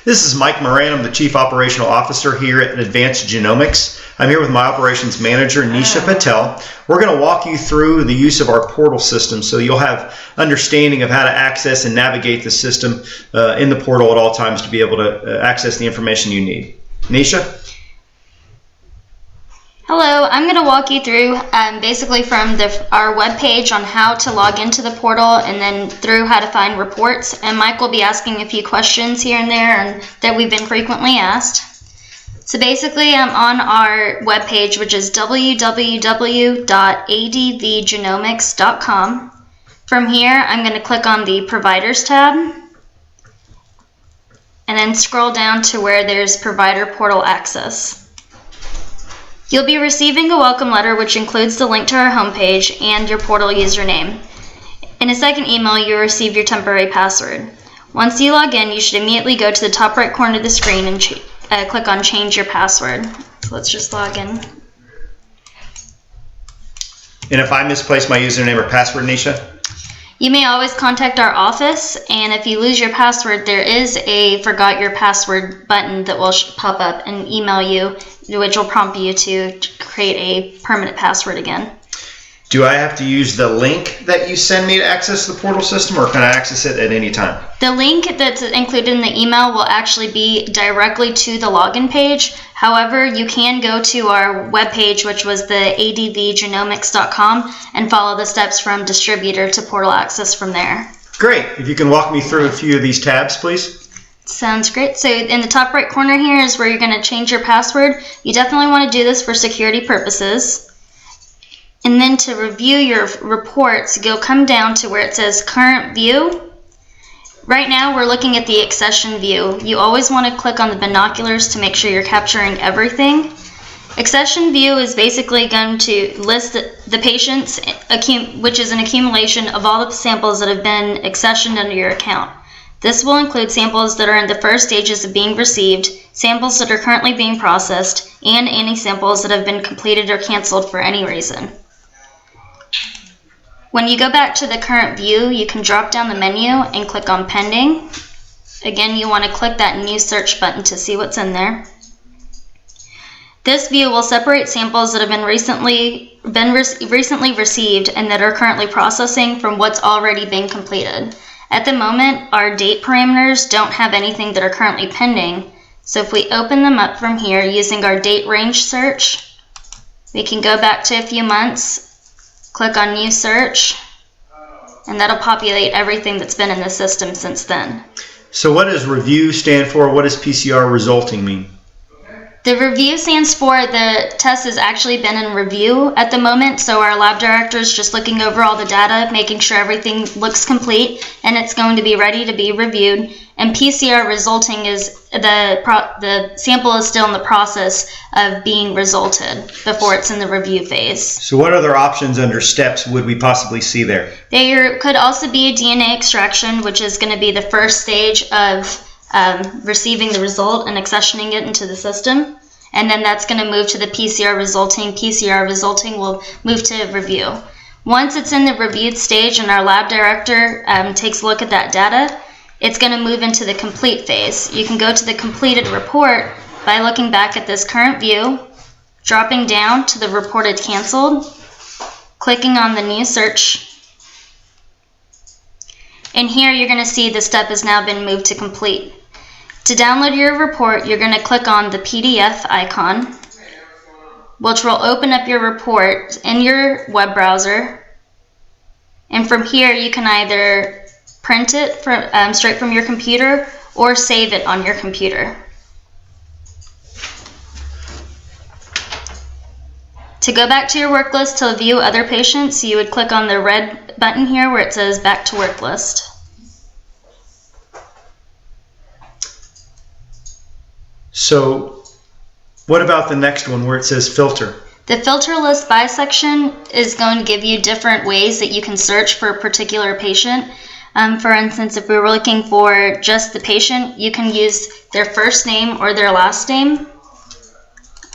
This is Mike Moran. I'm the Chief Operational Officer here at Advanced Genomics. I'm here with my Operations Manager, Nisha Patel. We're going to walk you through the use of our portal system so you'll have understanding of how to access and navigate the system in the portal at all times to be able to access the information you need. Nisha? Hello, I'm going to walk you through basically from our webpage on how to log into the portal and then through how to find reports. And Mike will be asking a few questions here and there and that we've been frequently asked. So basically I'm on our webpage, which is www.advgenomics.com. From here, I'm going to click on the Providers tab and then scroll down to where there's Provider Portal Access. You'll be receiving a welcome letter which includes the link to our homepage and your portal username. In a second email, you'll receive your temporary password. Once you log in, you should immediately go to the top right corner of the screen and click on Change Your Password. So let's just log in. And if I misplace my username or password, Nisha? You may always contact our office, and if you lose your password, there is a Forgot Your Password button that will pop up and email you, which will prompt you to create a permanent password again. Do I have to use the link that you send me to access the portal system, or can I access it at any time? The link that's included in the email will actually be directly to the login page. However, you can go to our webpage, which was the advgenomics.com, and follow the steps from distributor to portal access from there. Great. If you can walk me through a few of these tabs, please. Sounds great. So in the top right corner here is where you're going to change your password. You definitely want to do this for security purposes. And then to review your reports, you'll come down to where it says Current View. Right now we're looking at the accession view. You always want to click on the binoculars to make sure you're capturing everything. Accession view is basically going to list the patients, which is an accumulation of all the samples that have been accessioned under your account. This will include samples that are in the first stages of being received, samples that are currently being processed, and any samples that have been completed or canceled for any reason. When you go back to the current view, you can drop down the menu and click on Pending. Again, you want to click that New Search button to see what's in there. This view will separate samples that have been recently received and that are currently processing from what's already been completed. At the moment, our date parameters don't have anything that are currently pending. So if we open them up from here using our date range search, we can go back to a few months, click on New Search, and that'll populate everything that's been in the system since then. So what does review stand for? What does PCR resulting mean? The review stands for the test has actually been in review at the moment, so our lab director is just looking over all the data, making sure everything looks complete, and it's going to be ready to be reviewed. And PCR resulting is the sample is still in the process of being resulted before it's in the review phase. So what other options under steps would we possibly see there? There could also be a DNA extraction, which is going to be the first stage of receiving the result and accessioning it into the system. And then that's going to move to the PCR resulting. PCR resulting will move to review. Once it's in the reviewed stage and our lab director takes a look at that data, it's going to move into the complete phase. You can go to the completed report by looking back at this current view, dropping down to the reported canceled, clicking on the new search, and here you're going to see the step has now been moved to complete. To download your report, you're going to click on the PDF icon, which will open up your report in your web browser. And from here, you can either print it straight from your computer or save it on your computer. To go back to your work list to view other patients, you would click on the red button here where it says Back to Work List. So what about the next one where it says Filter? The Filter List By section is going to give you different ways that you can search for a particular patient. For instance, if we were looking for just the patient, you can use their first name or their last name. I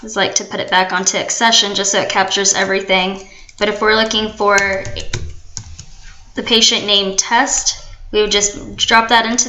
just like to put it back onto accession just so it captures everything. But if we're looking for the patient name Test, we would just drop that into there.